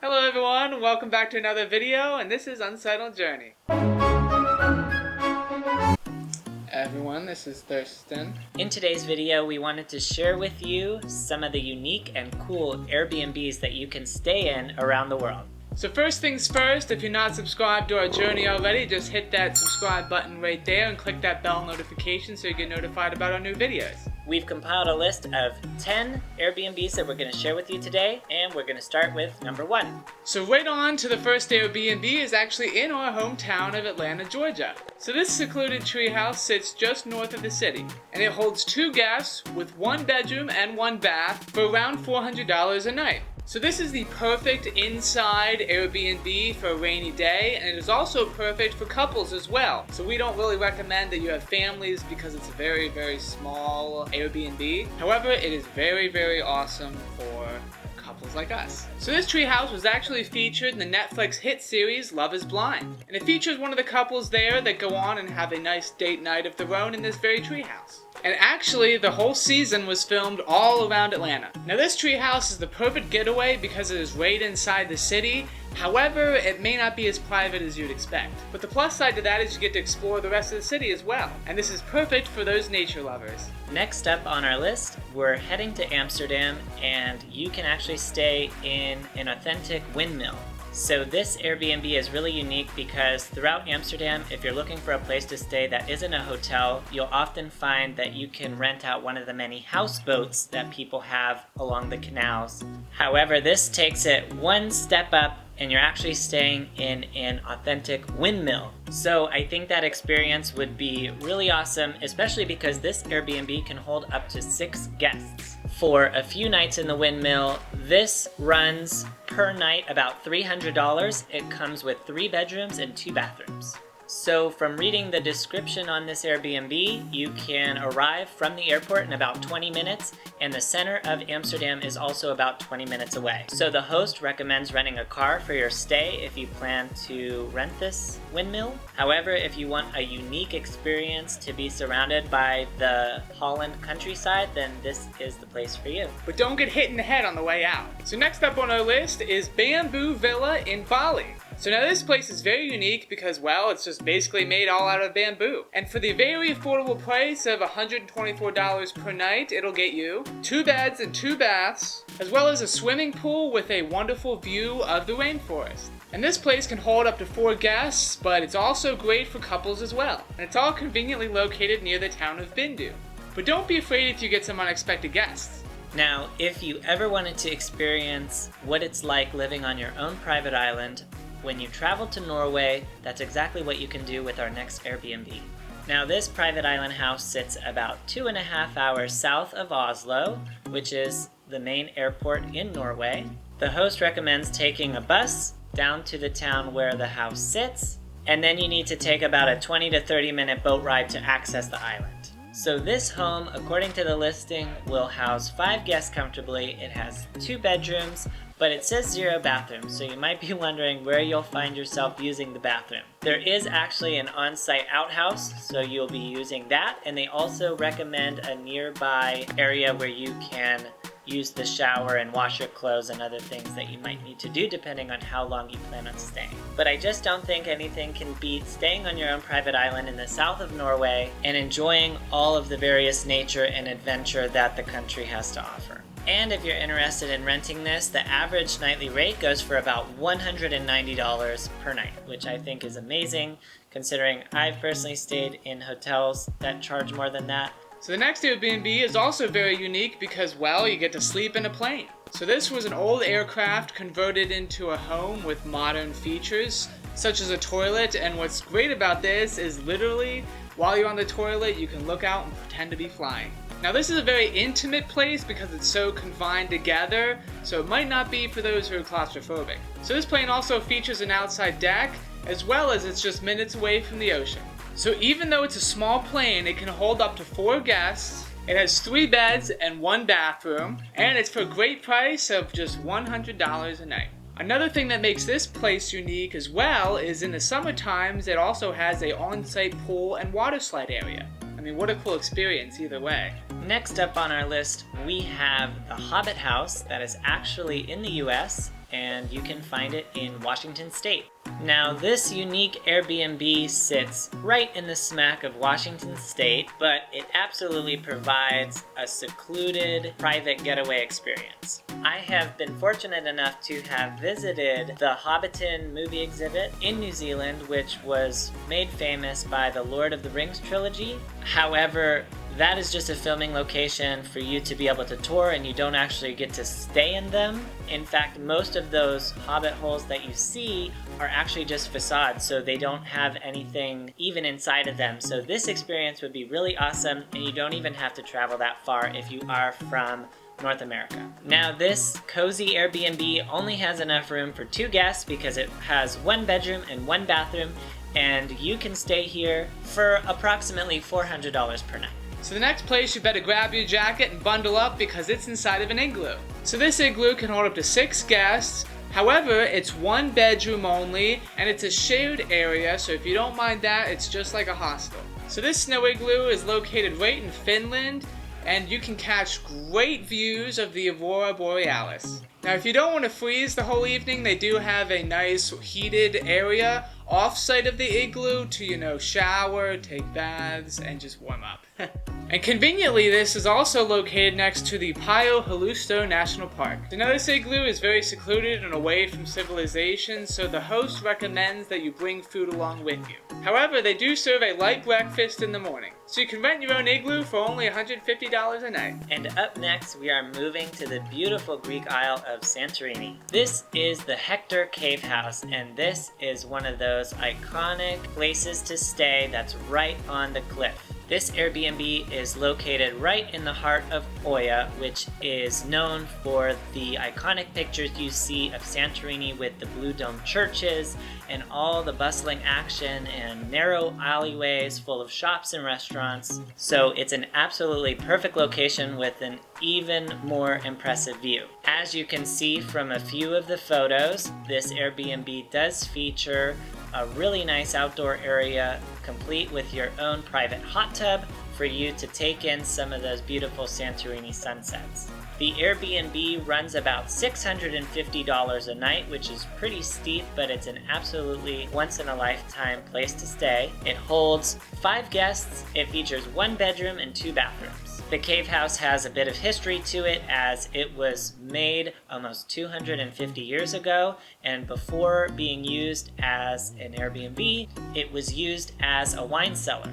Hello everyone, welcome back to another video, and this is Unsettled Journey. Everyone, this is Thurston. In today's video, we wanted to share with you some of the unique and cool Airbnbs that you can stay in around the world. So first things first, if you're not subscribed to our journey already, just hit that subscribe button right there and click that bell notification so you get notified about our new videos. We've compiled a list of 10 Airbnbs that we're going to share with you today, and we're going to start with number 1. So right on to the first Airbnb is actually in our hometown of Atlanta, Georgia. So this secluded treehouse sits just north of the city, and it holds 2 guests with 1 bedroom and 1 bath for around $400 a night. So this is the perfect inside Airbnb for a rainy day, and it is also perfect for couples as well. So we don't really recommend that you have families because it's a very, very small Airbnb. However, it is very, very awesome for couples like us. So this treehouse was actually featured in the Netflix hit series Love is Blind. And it features one of the couples there that go on and have a nice date night of their own in this very treehouse. And actually, the whole season was filmed all around Atlanta. Now this treehouse is the perfect getaway because it is right inside the city. However, it may not be as private as you'd expect. But the plus side to that is you get to explore the rest of the city as well. And this is perfect for those nature lovers. Next up on our list, we're heading to Amsterdam, and you can actually stay in an authentic windmill. So this Airbnb is really unique because throughout Amsterdam, if you're looking for a place to stay that isn't a hotel, you'll often find that you can rent out one of the many houseboats that people have along the canals. However, this takes it one step up, and you're actually staying in an authentic windmill. So I think that experience would be really awesome, especially because this Airbnb can hold up to 6 guests. For a few nights in the windmill, this runs per night about $300. It comes with 3 bedrooms and 2 bathrooms. So from reading the description on this Airbnb, you can arrive from the airport in about 20 minutes, and the center of Amsterdam is also about 20 minutes away. So the host recommends renting a car for your stay if you plan to rent this windmill. However, if you want a unique experience to be surrounded by the Holland countryside, then this is the place for you. But don't get hit in the head on the way out. So next up on our list is Bamboo Villa in Bali. So now this place is very unique because, well, it's just basically made all out of bamboo. And for the very affordable price of $124 per night, it'll get you 2 beds and 2 baths, as well as a swimming pool with a wonderful view of the rainforest. And this place can hold up to 4 guests, but it's also great for couples as well. And it's all conveniently located near the town of Bindu. But don't be afraid if you get some unexpected guests. Now, if you ever wanted to experience what it's like living on your own private island, when you travel to Norway, that's exactly what you can do with our next Airbnb. Now this private island house sits about 2.5 hours south of Oslo, which is the main airport in Norway. The host recommends taking a bus down to the town where the house sits, and then you need to take about a 20 to 30 minute boat ride to access the island. So this home, according to the listing, will house 5 guests comfortably. It has 2 bedrooms, but it says 0 bathrooms, so you might be wondering where you'll find yourself using the bathroom. There is actually an on-site outhouse, so you'll be using that, and they also recommend a nearby area where you can use the shower and wash your clothes and other things that you might need to do depending on how long you plan on staying. But I just don't think anything can beat staying on your own private island in the south of Norway and enjoying all of the various nature and adventure that the country has to offer. And if you're interested in renting this, the average nightly rate goes for about $190 per night, which I think is amazing considering I've personally stayed in hotels that charge more than that. So the next Airbnb is also very unique because, well, you get to sleep in a plane. So this was an old aircraft converted into a home with modern features, such as a toilet, and what's great about this is literally, while you're on the toilet, you can look out and pretend to be flying. Now this is a very intimate place because it's so confined together, so it might not be for those who are claustrophobic. So this plane also features an outside deck, as well as it's just minutes away from the ocean. So even though it's a small plane, it can hold up to 4 guests, it has 3 beds and 1 bathroom, and it's for a great price of just $100 a night. Another thing that makes this place unique as well is in the summer times it also has a on-site pool and water slide area. I mean, what a cool experience either way. Next up on our list, we have the Hobbit House that is actually in the US, and you can find it in Washington State. Now, this unique Airbnb sits right in the smack of Washington State, but it absolutely provides a secluded, private getaway experience. I have been fortunate enough to have visited the Hobbiton movie exhibit in New Zealand, which was made famous by the Lord of the Rings trilogy. However, that is just a filming location for you to be able to tour, and you don't actually get to stay in them. In fact, most of those Hobbit holes that you see are actually just facades, so they don't have anything even inside of them. So this experience would be really awesome, and you don't even have to travel that far if you are from North America. Now, this cozy Airbnb only has enough room for 2 guests because it has 1 bedroom and 1 bathroom, and you can stay here for approximately $400 per night. So the next place, you better grab your jacket and bundle up because it's inside of an igloo. So this igloo can hold up to 6 guests. However, it's 1 bedroom only, and it's a shared area, so if you don't mind that, it's just like a hostel. So this snow igloo is located right in Finland, and you can catch great views of the Aurora Borealis. Now, if you don't want to freeze the whole evening, they do have a nice heated area off-site of the igloo to, shower, take baths, and just warm up. And conveniently, this is also located next to the Pio-Halusto National Park. So now this igloo is very secluded and away from civilization, so the host recommends that you bring food along with you. However, they do serve a light breakfast in the morning, so you can rent your own igloo for only $150 a night. And up next, we are moving to the beautiful Greek Isle of Santorini. This is the Hector Cave House, and this is one of those iconic places to stay that's right on the cliff. This Airbnb is located right in the heart of Oia, which is known for the iconic pictures you see of Santorini with the blue dome churches and all the bustling action and narrow alleyways full of shops and restaurants. So it's an absolutely perfect location with an even more impressive view. As you can see from a few of the photos, this Airbnb does feature a really nice outdoor area complete with your own private hot tub for you to take in some of those beautiful Santorini sunsets. The Airbnb runs about $650 a night, which is pretty steep, but it's an absolutely once-in-a-lifetime place to stay. It holds 5 guests, it features 1 bedroom and 2 bathrooms. The cave house has a bit of history to it, as it was made almost 250 years ago, and before being used as an Airbnb, it was used as a wine cellar.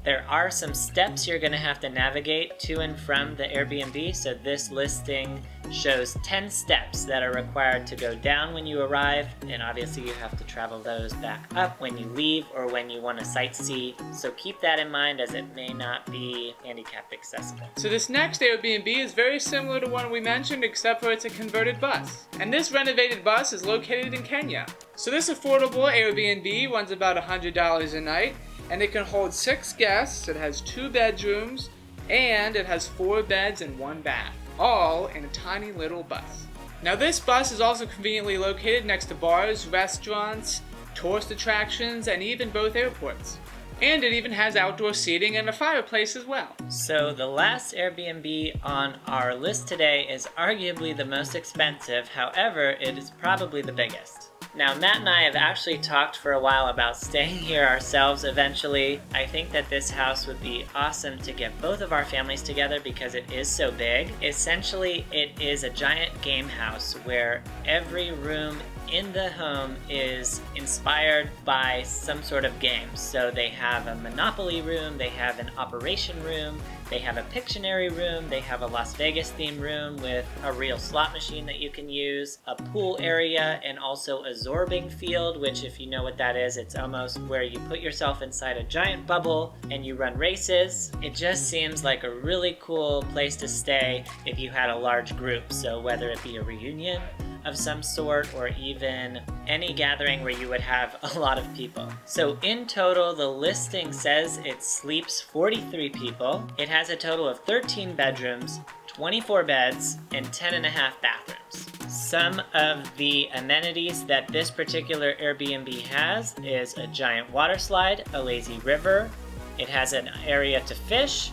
There are some steps you're going to have to navigate to and from the Airbnb, so this listing shows 10 steps that are required to go down when you arrive, and obviously you have to travel those back up when you leave or when you want to sightsee, so keep that in mind as it may not be handicap accessible. So this next Airbnb is very similar to one we mentioned, except for it's a converted bus. And this renovated bus is located in Kenya. So this affordable Airbnb runs about $100 a night, and it can hold 6 guests, it has 2 bedrooms, and it has 4 beds and 1 bath, all in a tiny little bus. Now this bus is also conveniently located next to bars, restaurants, tourist attractions, and even both airports. And it even has outdoor seating and a fireplace as well. So the last Airbnb on our list today is arguably the most expensive, however, it is probably the biggest. Now, Matt and I have actually talked for a while about staying here ourselves eventually. I think that this house would be awesome to get both of our families together because it is so big. Essentially, it is a giant game house where every room in the home is inspired by some sort of game. So they have a Monopoly room, they have an Operation room, they have a Pictionary room, they have a Las Vegas themed room with a real slot machine that you can use, a pool area, and also a zorbing field, which if you know what that is, it's almost where you put yourself inside a giant bubble and you run races. It just seems like a really cool place to stay if you had a large group. So whether it be a reunion of some sort or even any gathering where you would have a lot of people. So in total, the listing says it sleeps 43 people. It has a total of 13 bedrooms, 24 beds, and 10.5 bathrooms. Some of the amenities that this particular Airbnb has is a giant water slide, a lazy river. It has an area to fish.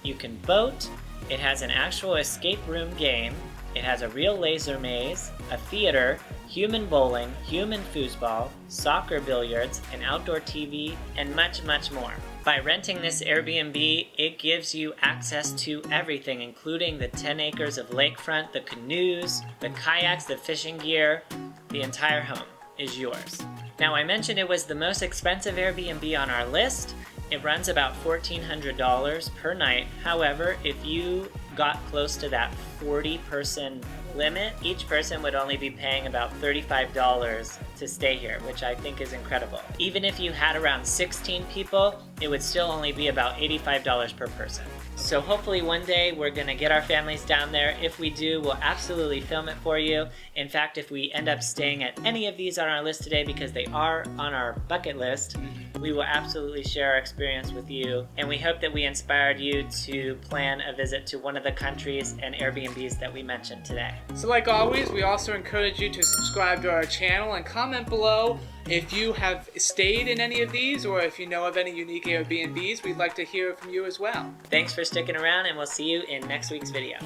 You can boat. It has an actual escape room game. It has a real laser maze, a theater, human bowling, human foosball, soccer billiards, an outdoor TV, and much, much more. By renting this Airbnb, it gives you access to everything, including the 10 acres of lakefront, the canoes, the kayaks, the fishing gear. The entire home is yours. Now, I mentioned it was the most expensive Airbnb on our list. It runs about $1,400 per night. However, if you got close to that 40-person limit, each person would only be paying about $35 to stay here, which I think is incredible. Even if you had around 16 people, it would still only be about $85 per person. So hopefully one day we're gonna get our families down there. If we do, we'll absolutely film it for you. In fact, if we end up staying at any of these on our list today, because they are on our bucket list, we will absolutely share our experience with you. And we hope that we inspired you to plan a visit to one of the countries and Airbnbs that we mentioned today. So like always, we also encourage you to subscribe to our channel and comment below if you have stayed in any of these or if you know of any unique Airbnbs. We'd like to hear from you as well. Thanks for sticking around, and we'll see you in next week's video.